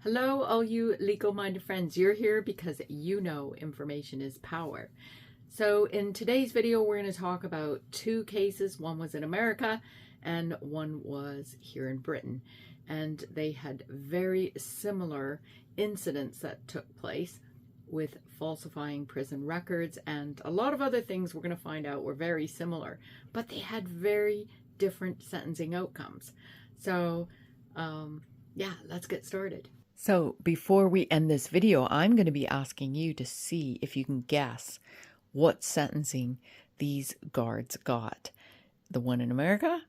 Hello, all you legal-minded friends. You're here because you know information is power. So in today's video, we're going to talk about two cases. One was in America and one was here in Britain. And they had very similar incidents that took place with falsifying prison records, and a lot of other things we're going to find out were very similar, but they had very different sentencing outcomes. So yeah, let's get started. So before we end this video, I'm going to be asking you to see if you can guess what sentencing these guards got. The one in America,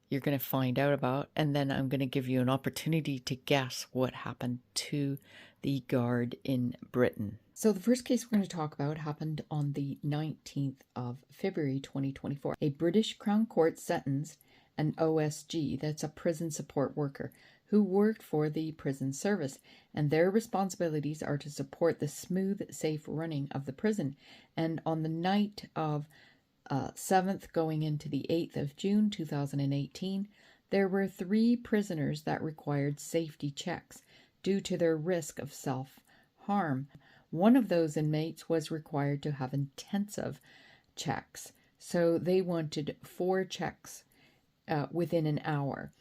you're going to find out about, and then I'm going to give you an opportunity to guess what happened to the guard in Britain. So the first case we're going to talk about happened on the 19th of February 2024. A British Crown Court sentenced an OSG, that's a prison support worker, who worked for the prison service, and their responsibilities are to support the smooth, safe running of the prison. And on the night of 7th going into the 8th of June 2018, there were 3 prisoners that required safety checks due to their risk of self-harm. One of those inmates was required to have intensive checks, so they wanted 4 checks within an hour.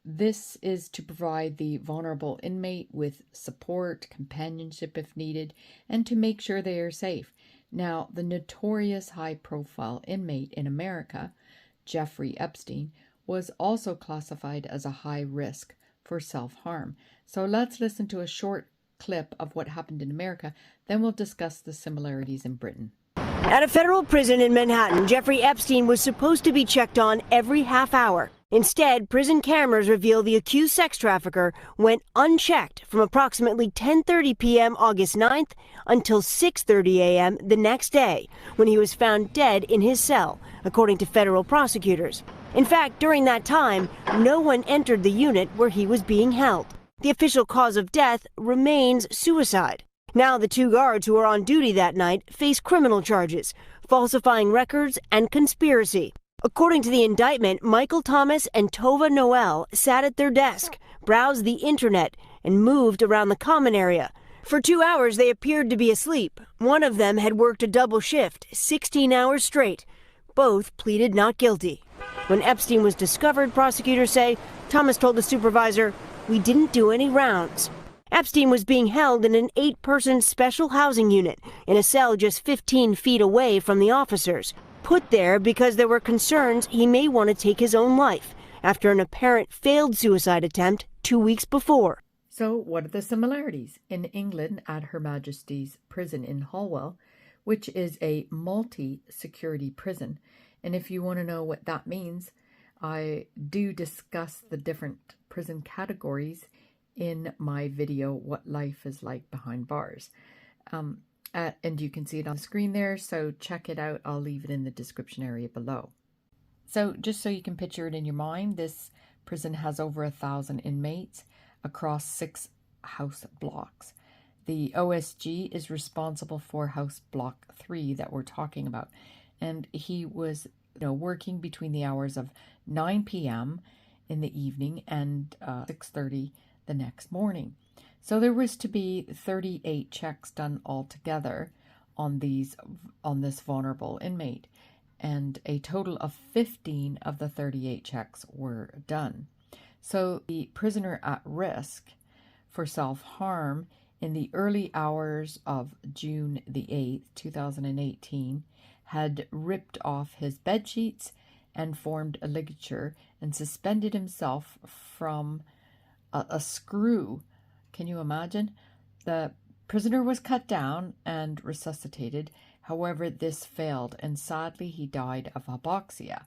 This is to provide the vulnerable inmate with support, companionship if needed, and to make sure they are safe. Now, the notorious high-profile inmate in America, Jeffrey Epstein, was also classified as a high risk for self-harm. So let's listen to a short clip of what happened in America, then we'll discuss the similarities in Britain. At a federal prison in Manhattan, Jeffrey Epstein was supposed to be checked on every half hour. Instead, prison cameras reveal the accused sex trafficker went unchecked from approximately 10:30 p.m. August 9th until 6:30 a.m. the next day, when he was found dead in his cell, according to federal prosecutors. In fact, during that time, no one entered the unit where he was being held. The official cause of death remains suicide. Now the 2 guards who were on duty that night face criminal charges, falsifying records and conspiracy. According to the indictment, Michael Thomas and Tova Noel sat at their desk, browsed the internet, and moved around the common area. For 2 hours, they appeared to be asleep. One of them had worked a double shift, 16 hours straight. Both pleaded not guilty. When Epstein was discovered, prosecutors say, Thomas told the supervisor, "We didn't do any rounds." Epstein was being held in an 8-person special housing unit in a cell just 15 feet away from the officers, put there because there were concerns he may want to take his own life after an apparent failed suicide attempt 2 weeks before. So what are the similarities? In England, at Her Majesty's Prison in Hewell, which is a multi-security prison, and if you want to know what that means, I do discuss the different prison categories in my video, What Life is Like Behind Bars. And you can see it on the screen there, so check it out. I'll leave it in the description area below. So just so you can picture it in your mind, this prison has over 1,000 inmates across 6 house blocks. The OSG is responsible for house block 3 that we're talking about. And he was working between the hours of 9 p.m. in the evening and 6:30 the next morning. So there was to be 38 checks done altogether on this vulnerable inmate, and a total of 15 of the 38 checks were done. So the prisoner at risk for self-harm in the early hours of June the 8th, 2018, had ripped off his bed sheets and formed a ligature and suspended himself from a screw. Can you imagine? The prisoner was cut down and resuscitated. However, this failed, and sadly he died of hypoxia,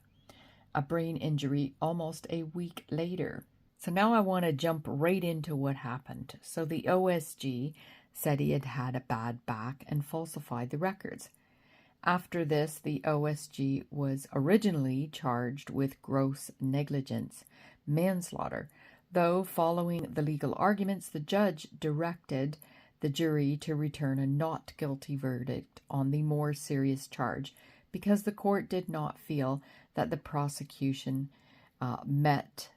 a brain injury, almost a week later. So now I want to jump right into what happened. So the OSG said he had had a bad back and falsified the records. After this, the OSG was originally charged with gross negligence, manslaughter, though following the legal arguments, the judge directed the jury to return a not guilty verdict on the more serious charge because the court did not feel that the prosecution met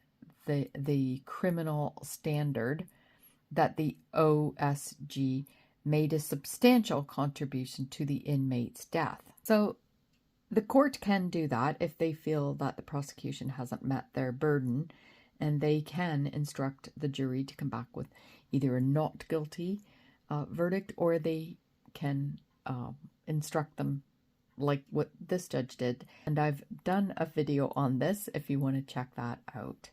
the criminal standard that the OSG made a substantial contribution to the inmate's death. So the court can do that if they feel that the prosecution hasn't met their burden, and they can instruct the jury to come back with either a not guilty verdict, or they can instruct them like what this judge did. And I've done a video on this if you want to check that out.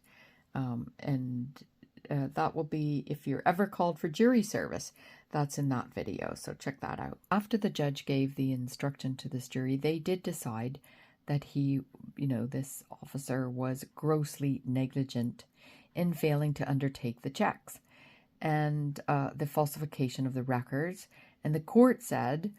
That will be, if you're ever called for jury service, that's in that video, so check that out. After the judge gave the instruction to this jury, they did decide that he, this officer was grossly negligent in failing to undertake the checks and the falsification of the records. And the court said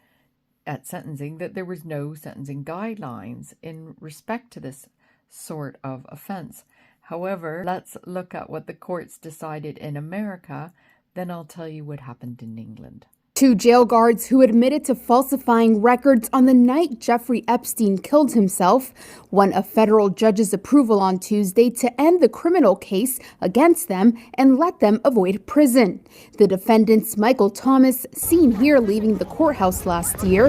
at sentencing that there was no sentencing guidelines in respect to this sort of offense. However, let's look at what the courts decided in America, then I'll tell you what happened in England. 2 jail guards who admitted to falsifying records on the night Jeffrey Epstein killed himself won a federal judge's approval on Tuesday to end the criminal case against them and let them avoid prison. The defendants, Michael Thomas, seen here leaving the courthouse last year,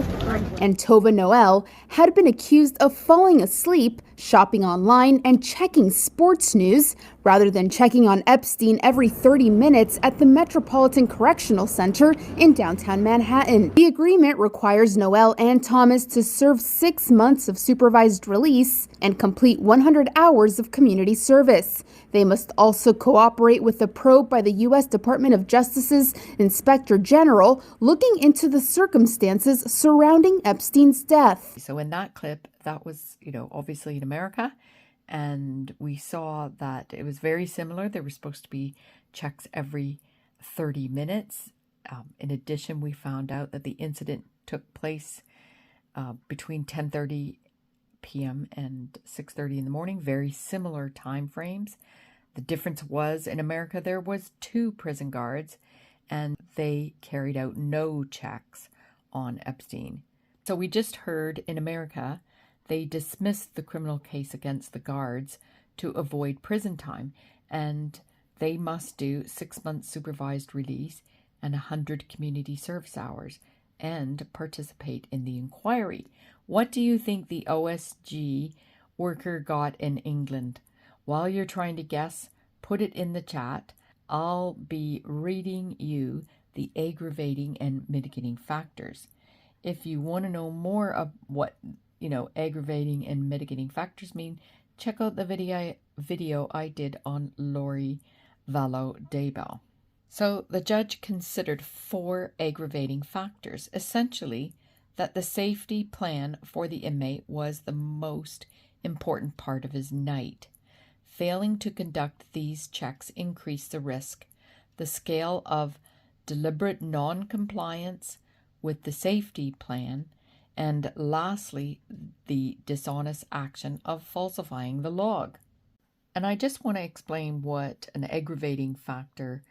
and Tova Noel, had been accused of falling asleep, shopping online, and checking sports news rather than checking on Epstein every 30 minutes at the Metropolitan Correctional Center in downtown Manhattan. The agreement requires Noel and Thomas to serve 6 months of supervised release and complete 100 hours of community service. They must also cooperate with the probe by the U.S. Department of Justice's Inspector General looking into the circumstances surrounding Epstein's death. So in that clip, that was, obviously in America, and we saw that it was very similar. There were supposed to be checks every 30 minutes. In addition, we found out that the incident took place between 10:30 p.m. and 6:30 in the morning, very similar time frames. The difference was in America there was 2 prison guards and they carried out no checks on Epstein. So we just heard in America they dismissed the criminal case against the guards to avoid prison time, and they must do 6 months supervised release and 100 community service hours and participate in the inquiry. What do you think the OSG worker got in England? While you're trying to guess, put it in the chat. I'll be reading you the aggravating and mitigating factors. If you want to know more of what, aggravating and mitigating factors mean, check out the video I did on Lori Vallow Daybell. So the judge considered 4 aggravating factors, essentially that the safety plan for the inmate was the most important part of his night. Failing to conduct these checks increased the risk. The scale of deliberate non-compliance with the safety plan, and lastly, the dishonest action of falsifying the log. And I just want to explain what an aggravating factor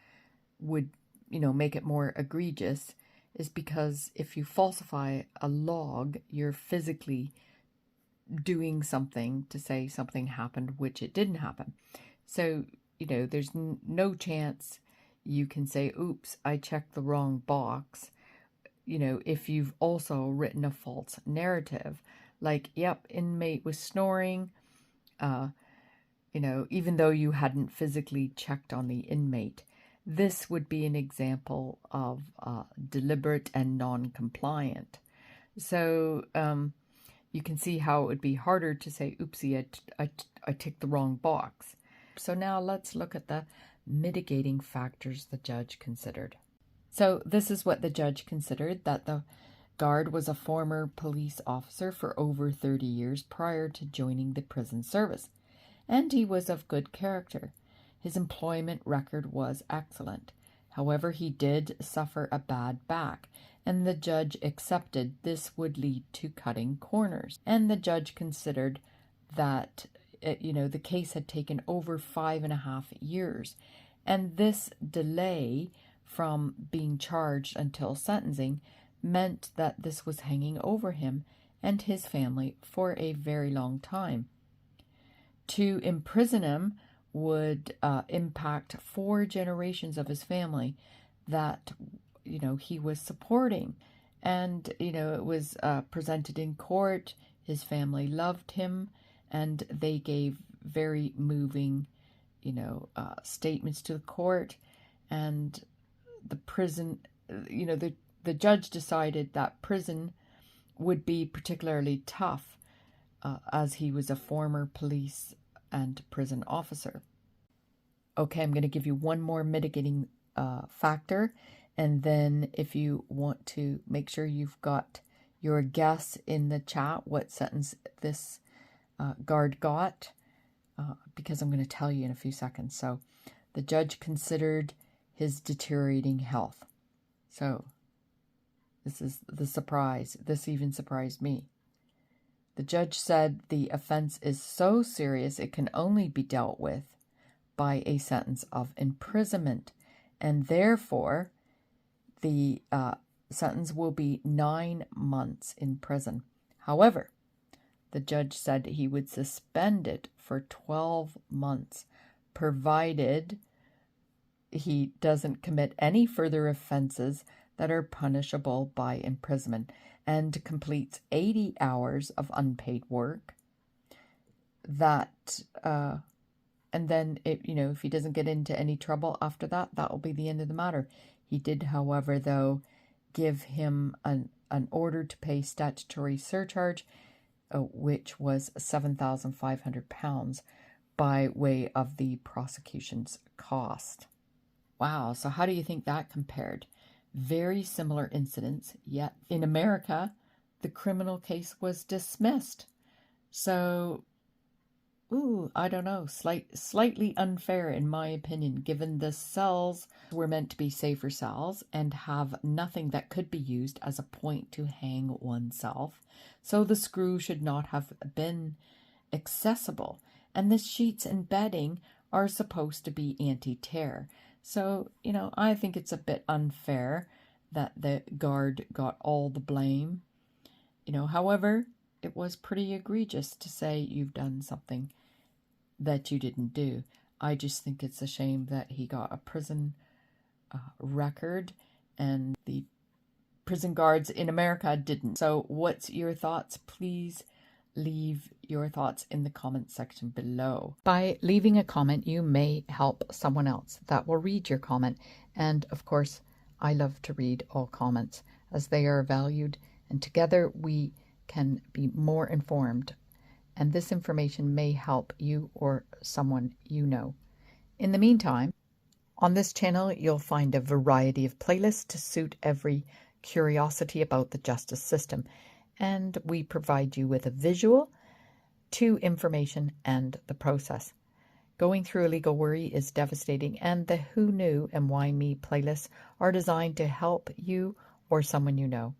would, make it more egregious, is because if you falsify a log, you're physically doing something to say something happened, which it didn't happen. So, there's no chance you can say, oops, I checked the wrong box. If you've also written a false narrative, like, yep, inmate was snoring, even though you hadn't physically checked on the inmate. This would be an example of deliberate and non-compliant. So you can see how it would be harder to say, oopsie, I ticked the wrong box. So now let's look at the mitigating factors the judge considered. So this is what the judge considered: that the guard was a former police officer for over 30 years prior to joining the prison service, and he was of good character. His employment record was excellent. However, he did suffer a bad back, and the judge accepted this would lead to cutting corners. And the judge considered that, the case had taken over 5.5 years, and this delay from being charged until sentencing meant that this was hanging over him and his family for a very long time. To imprison him would impact 4 generations of his family that, he was supporting. And, it was presented in court. His family loved him, and they gave very moving, statements to the court. And the prison, the judge decided that prison would be particularly tough as he was a former police and prison officer. Okay, I'm going to give you one more mitigating factor, and then if you want to make sure you've got your guess in the chat what sentence this guard got, because I'm going to tell you in a few seconds. So the judge considered his deteriorating health. So this is the surprise. This even surprised me. The judge said the offense is so serious it can only be dealt with by a sentence of imprisonment, and therefore the sentence will be 9 months in prison. However, the judge said he would suspend it for 12 months, provided he doesn't commit any further offenses that are punishable by imprisonment and completes 80 hours of unpaid work. That, and then, if he doesn't get into any trouble after that, that will be the end of the matter. He did, however, though, give him an order to pay statutory surcharge, which was £7,500 by way of the prosecution's cost. Wow, so how do you think that compared? Very similar incidents, yet in America, the criminal case was dismissed. So, I don't know, slightly unfair in my opinion, given the cells were meant to be safer cells and have nothing that could be used as a point to hang oneself. So the screw should not have been accessible. And the sheets and bedding are supposed to be anti-tear. So, I think it's a bit unfair that the guard got all the blame. However, it was pretty egregious to say you've done something that you didn't do. I just think it's a shame that he got a prison record and the prison guards in America didn't. So what's your thoughts? Please leave your thoughts in the comment section below. By leaving a comment, you may help someone else that will read your comment. And of course, I love to read all comments as they are valued, and together we can be more informed. And this information may help you or someone you know. In the meantime, on this channel, you'll find a variety of playlists to suit every curiosity about the justice system. And we provide you with a visual to information and the process. Going through a legal worry is devastating, and the Who Knew and Why Me playlists are designed to help you or someone you know.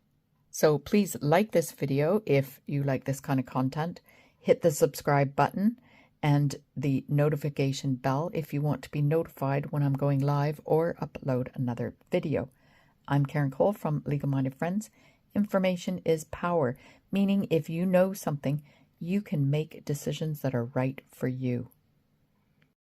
So please like this video if you like this kind of content. Hit the subscribe button and the notification bell if you want to be notified when I'm going live or upload another video. I'm Karen Cole from Legal Minded Friends. Information is power, meaning if you know something, you can make decisions that are right for you.